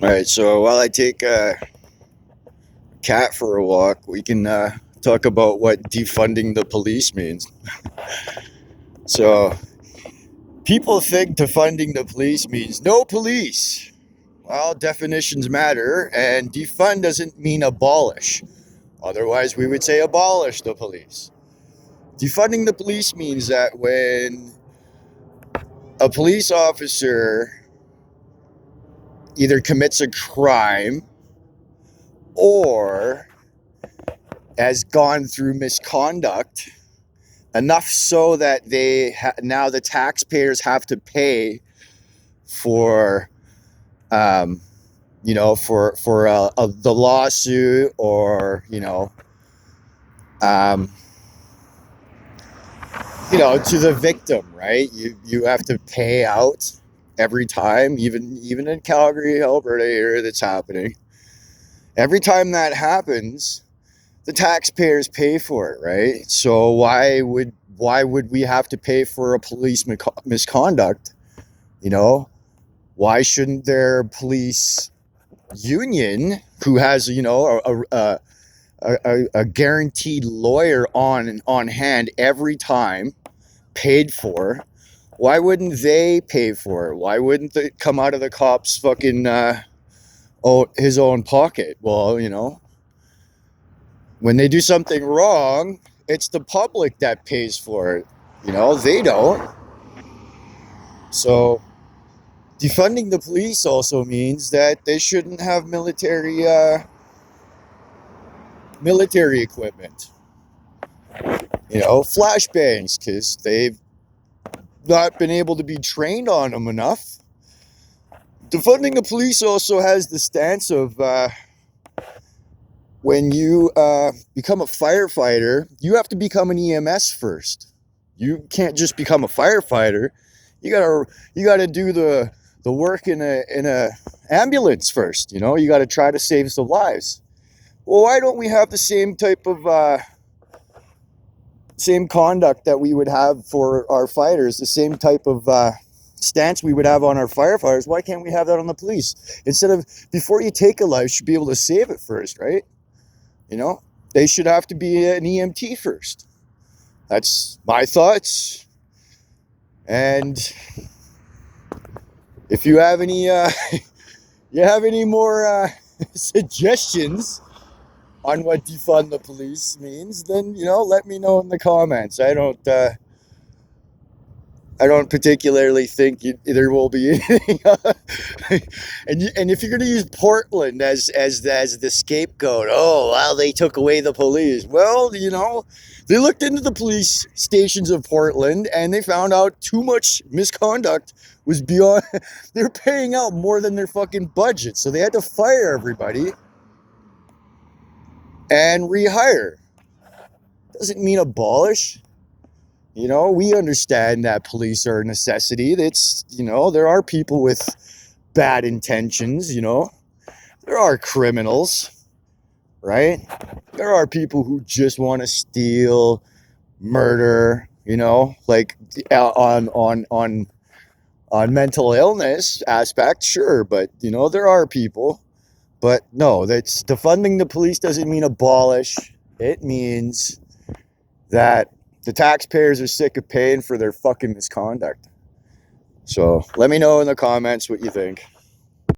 All right, so while I take a cat for a walk, we can talk about what defunding the police means. So, people think defunding the police means no police. Well, definitions matter, and defund doesn't mean abolish. Otherwise, we would say abolish the police. Defunding the police means that when a police officer either commits a crime or has gone through misconduct, enough so that now the taxpayers have to pay for, for the lawsuit or um, to the victim, right? You have to pay out every time, even in Calgary, Alberta area, that's happening. Every time that happens, the taxpayers pay for it, right? So why would we have to pay for a police misconduct? Why shouldn't their police union, who has a guaranteed lawyer on hand every time, paid for? Why wouldn't they pay for it? Why wouldn't it come out of the cop's fucking his own pocket? Well, when they do something wrong, it's the public that pays for it. They don't. So defunding the police also means that they shouldn't have military equipment. Flashbangs, because they've not been able to be trained on them enough. Defunding the police also has the stance of when you become a firefighter, you have to become an EMS first. You can't just become a firefighter. You gotta do the work in a ambulance first. You gotta try to save some lives. Well, why don't we have the same type of same conduct that we would have for our fighters, the same type of stance we would have on our firefighters? Why can't we have that on the police? Instead of, before you take a life, you should be able to save it first, right? They should have to be an EMT first. That's my thoughts. And if you have any more suggestions on what defund the police means, then let me know in the comments. I don't particularly think there will be anything. And if you're going to use Portland as the scapegoat, oh, well, they took away the police. Well, they looked into the police stations of Portland and they found out too much misconduct was beyond. They're paying out more than their fucking budget, so they had to fire everybody and rehire. Doesn't mean abolish. We understand that police are a necessity. It's, there are people with bad intentions, there are criminals, right? There are people who just want to steal, murder, like on mental illness aspect, sure. But, there are people. But no, that's defunding the police doesn't mean abolish. It means that the taxpayers are sick of paying for their fucking misconduct. So let me know in the comments what you think.